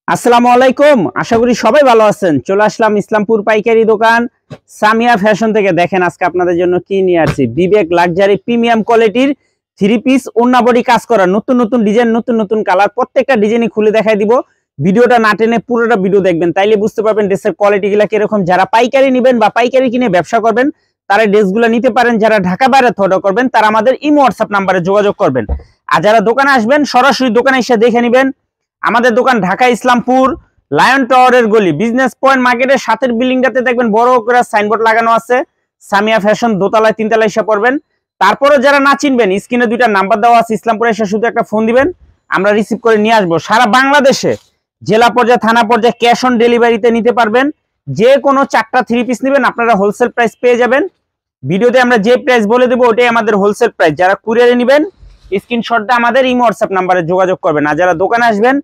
আসসালামু আলাইকুম। আশা করি সবাই ভালো আছেন। চলে আসলাম ইসলামপুর পাইকারি দোকান সামিয়া ফ্যাশন থেকে। দেখেন আজকে আপনাদের জন্য কি নিয়ে আসছি। বিবেক লাক্সারি প্রিমিয়াম কোয়ালিটির থ্রি পিস ওন্না বডি কাজ করা, নতুন নতুন ডিজাইন, নতুন নতুন কালার, প্রত্যেকটা ডিজাইনই খুলে দেখাই দিব। ভিডিওটা না টেনে পুরোটা ভিডিও দেখবেন, তাইলে বুঝতে পারবেন ড্রেসের কোয়ালিটি গুলা কিরকম। যারা পাইকারি নেবেন বা পাইকারি কিনে ব্যবসা করবেন তারা ড্রেসগুলো নিতে পারেন। যারা ঢাকা বাইরে অর্ডার করবেন তারা আমাদের ইমো হোয়াটসঅ্যাপ নাম্বারে যোগাযোগ করবেন। আর যারা দোকানে আসবেন সরাসরি দোকানে এসে দেখে নেবেন। আমাদের দোকান ঢাকা ইসলামপুর লায়ন টাওয়ারের গলি, বিজনেস পয়েন্ট মার্কেটের সাথের বিল্ডিংটাতে দেখবেন বড় করে সাইনবোর্ড লাগানো আছে সামিয়া ফ্যাশন। দোতলায় তিনতলায় এসে পড়বেন। তারপরে যারা না চিনবেন স্ক্রিনে দুইটা নাম্বার দেওয়া আছে, ইসলামপুরে এসে শুধু একটা ফোন দিবেন, আমরা রিসিভ করে নিয়ে আসবো। সারা বাংলাদেশে জেলা পর্যায়ে, থানা পর্যায়ে ক্যাশ অন ডেলিভারিতে নিতে পারবেন। যে কোনো 4টা থ্রি পিস নেবেন আপনারা হোলসেল প্রাইস পেয়ে যাবেন। ভিডিওতে আমরা যে প্রাইস বলে দেবো ওটাই আমাদের হোলসেল প্রাইস। যারা কুরিয়ারে নেবেন স্ক্রিনশটটা আমাদের ইমো হোয়াটসঅ্যাপ নাম্বারে যোগাযোগ করবেন। আর যারা দোকানে আসবেন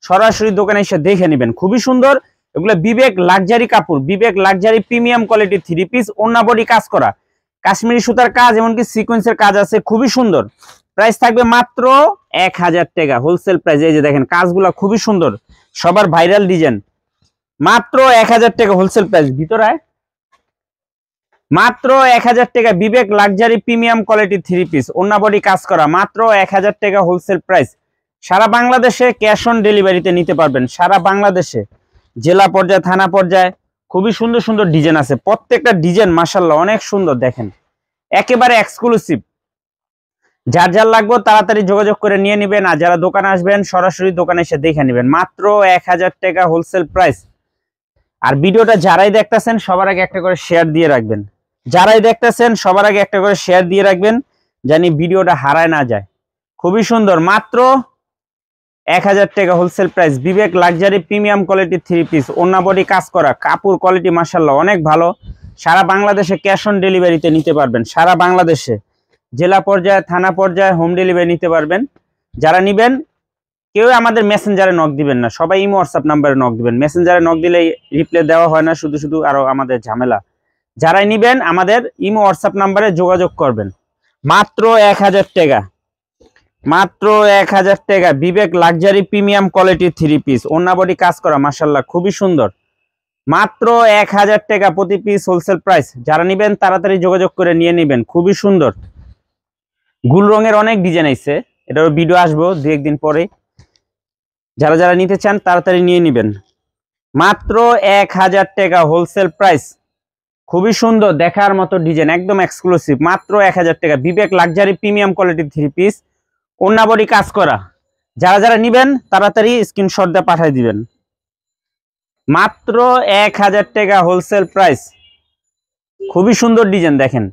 সরাসরি দোকানে এসে দেখে নেবেন। খুবই সুন্দর এগুলো বিবেক লাক্সারি কাপড়, বিবেক লাক্সারি প্রিমিয়াম কোয়ালিটির থ্রি পিস, ওন্না বডি কাজ করা, কাশ্মীরি সুতার কাজ, এমনকি সিকোয়েন্সের কাজ আছে। খুবই সুন্দর। প্রাইস থাকবে মাত্র 1000 টাকা হোলসেল প্রাইস। এই যে দেখেন কাজগুলো খুবই সুন্দর, সবার ভাইরাল ডিজাইন। মাত্র 1000 টাকা হোলসেল প্রাইস। ভিতরে মাত্র 1000 টাকা বিবেক লাক্সারি প্রিমিয়াম কোয়ালিটির থ্রি পিস, ওন্না বডি কাজ করা, মাত্র 1000 টাকা হোলসেল প্রাইস। সারা বাংলাদেশে ক্যাশ অন ডেলিভারিতে নিতে পারবেন। সারা বাংলাদেশে জেলা পর্যায়ে, থানা পর্যায়ে খুবই সুন্দর সুন্দর ডিজাইন আছে। প্রত্যেকটা ডিজাইন মাশাআল্লাহ অনেক সুন্দর। দেখেন একেবারে এক্সক্লুসিভ। যার যার লাগবে তাড়াতাড়ি যোগাযোগ করে নিয়ে নেবেন। আর যারা দোকানে আসবেন সরাসরি দোকানে এসে দেখে নেবেন। মাত্র 1000 টাকা হোলসেল প্রাইস। আর ভিডিওটা যারাই দেখতেছেন সবার আগে একটা করে শেয়ার দিয়ে রাখবেন। যারাই দেখতেছেন সবার আগে একটা করে শেয়ার দিয়ে রাখবেন, জানি ভিডিওটা হারায় না যায়। খুবই সুন্দর। মাত্র 1000 টাকা হোলসেল প্রাইস বিবেক লাক্সারি প্রিমিয়াম কোয়ালিটির থ্রি পিস, ওন্না বডি কাজ করা, কাপড় কোয়ালিটি মাশাআল্লাহ অনেক ভালো। সারা বাংলাদেশে ক্যাশ অন ডেলিভারিতে নিতে পারবেন। সারা বাংলাদেশে জেলা পর্যায়ে, থানা পর্যায়ে হোম ডেলিভারি নিতে পারবেন। যারা নিবেন কেউ আমাদের মেসেঞ্জারে নক দিবেন না, সবাই ইমো হোয়াটসঅ্যাপ নাম্বারে নক দিবেন। মেসেঞ্জারে নক দিলে রিপ্লাই দেওয়া হয় না, শুধু শুধু আরো আমাদের ঝামেলা। যারাই নিবেন আমাদের ইমো হোয়াটসঅ্যাপ নাম্বারে যোগাযোগ করবেন। মাত্র 1000 টাকা, মাত্র 1000 টাকা বিবেক লাক্সারি প্রিমিয়াম কোয়ালিটির থ্রি পিস, ওন্না বডি কাজ করা মাশাআল্লাহ খুবই সুন্দর। মাত্র 1000 টাকা প্রতি পিস হোলসেল প্রাইস। যারা নিবেন তাড়াতাড়ি যোগাযোগ করে নিয়ে নেবেন। খুবই সুন্দর গুল রঙের অনেক ডিজাইন আছে, এটারও ভিডিও আসবো দু একদিন পরে। যারা যারা নিতে চান তাড়াতাড়ি নিয়ে নেবেন। মাত্র 1000 টাকা হোলসেল প্রাইস। খুবই সুন্দর দেখার মতো ডিজাইন, একদম এক্সক্লুসিভ। মাত্র 1000 টাকা বিবেক লাক্সারি প্রিমিয়াম কোয়ালিটির থ্রি পিস, ওন্না বডি কাজ করা। যারা যারা নিবেন তাড়াতাড়ি স্ক্রিনশট দিয়ে পাঠিয়ে দিবেন। মাত্র 1000 টাকা হোলসেল প্রাইস। খুবই সুন্দর ডিজাইন দেখেন।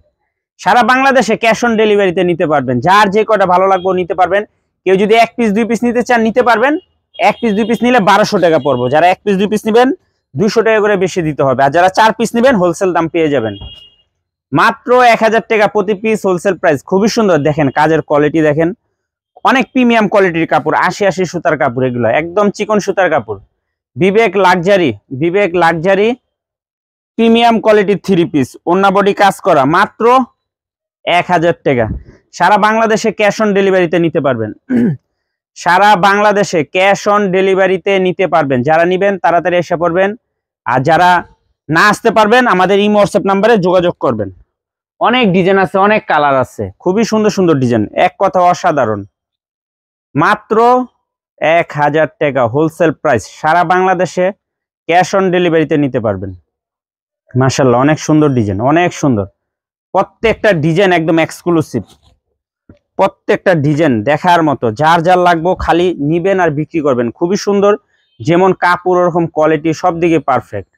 সারা বাংলাদেশে ক্যাশ অন ডেলিভারিতে নিতে পারবেন। যার যে কটা ভালো লাগবে নিতে পারবেন। কেউ যদি এক পিস দুই পিস নিতে চান নিতে পারবেন। এক পিস দুই পিস নিলে 1200 টাকা পড়বো। যারা এক পিস দুই পিস নেবেন 200 টাকা করে বেশি দিতে হবে। আর যারা 4 পিস নেবেন হোলসেল দাম পেয়ে যাবেন। মাত্র 1000 টাকা প্রতি পিস হোলসেল প্রাইস। খুবই সুন্দর দেখেন কাজের কোয়ালিটি দেখেন, অনেক প্রিমিয়াম কোয়ালিটির কাপড়, 80 সুতার কাপড়, এগুলো একদম চিকন সুতার কাপড়। বিবেক লাক্সারি, বিবেক লাক্সারি প্রিমিয়াম কোয়ালিটির থ্রি পিস, ওন্না বডি কাজ করা, মাত্র 1000 টাকা। সারা বাংলাদেশে ক্যাশ অন ডেলিভারিতে নিতে পারবেন। সারা বাংলাদেশে ক্যাশ অন ডেলিভারিতে নিতে পারবেন। যারা নিবেন তাড়াতাড়ি এসে পড়বেন। আর যারা না আসতে পারবেন আমাদের ইমো হোয়াটসঅ্যাপ নাম্বারে যোগাযোগ করবেন। অনেক ডিজাইন আছে, অনেক কালার আছে, খুবই সুন্দর সুন্দর ডিজাইন, এক কথা অসাধারণ। মাত্র 1000 টাকা হোলসেল প্রাইস। সারা বাংলাদেশে ক্যাশ অন ডেলিভারিতে নিতে পারবেন। মাশাআল্লাহ অনেক সুন্দর ডিজাইন, অনেক সুন্দর। প্রত্যেকটা ডিজাইন একদম এক্সক্লুসিভ, প্রত্যেকটা ডিজাইন দেখার মতো। যার যার লাগবে খালি নিবেন আর বিক্রি করবেন। খুবই সুন্দর, যেমন কাপড় ওরকম কোয়ালিটি সব দিকে পারফেক্ট।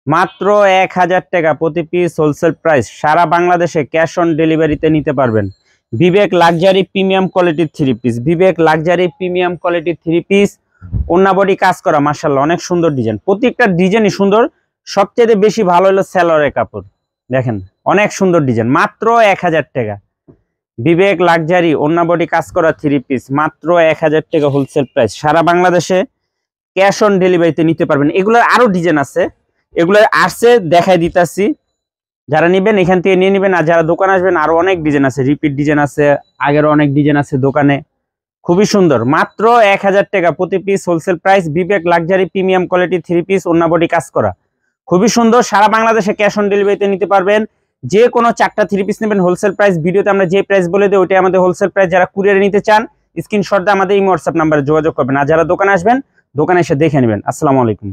মাত্র 1000 টাকা প্রতি পিস হোলসেল প্রাইস। সারা বাংলাদেশে ক্যাশ অন ডেলিভারিতে নিতে পারবেন। বিবেক লাক্সারি প্রিমিয়াম কোয়ালিটির থ্রি পিস, বিবেক লাক্সারি প্রিমিয়াম কোয়ালিটির থ্রি পিস, ওন্না বডি কাজ করা মাশাআল্লাহ অনেক সুন্দর ডিজাইন। প্রত্যেকটা ডিজাইনই সুন্দর। সবচেয়ে বেশি ভালো হলো সালোয়ারের কাপড় দেখেন, অনেক সুন্দর ডিজাইন। মাত্র 1000 টাকা বিবেক লাক্সারি ওন্না বডি কাজ করা থ্রি পিস, মাত্র 1000 টাকা হোলসেল প্রাইস। সারা বাংলাদেশে ক্যাশ অন ডেলিভারিতে নিতে পারবেন। এগুলোর আরো ডিজাইন আছে, এগুলো আসছে দেখাই দিতেছি। যারা নেবেন এখান থেকে নিয়ে নেবেন। আর যারা দোকানে আসবেন আরো অনেক ডিজাইন আছে, রিপিট ডিজাইন আছে, আগেরও অনেক ডিজাইন আছে দোকানে। খুবই সুন্দর, মাত্র 1000 টাকা প্রতি পিস হোলসেল প্রাইস। বিবেক লাক্সারি প্রিমিয়াম কোয়ালিটি 3 পিস, ওন্না বডি কাজ করা, খুবই সুন্দর। সারা বাংলাদেশে ক্যাশ অন ডেলিভারিতে নিতে পারবেন। যে কোনো 4টা 3 পিস নেবেন হোলসেল প্রাইস। ভিডিওতে আমরা যে প্রাইস বলে দিই ওইটাই আমাদের হোলসেল প্রাইস। যারা কুরিয়ারে নিতে চান স্ক্রিনশট দিয়ে আমাদের এই হোয়াটসঅ্যাপ নাম্বারে যোগাযোগ করবেন, আর যারা দোকানে আসবেন দোকানে এসে দেখে নেবেন। আসসালামু আলাইকুম।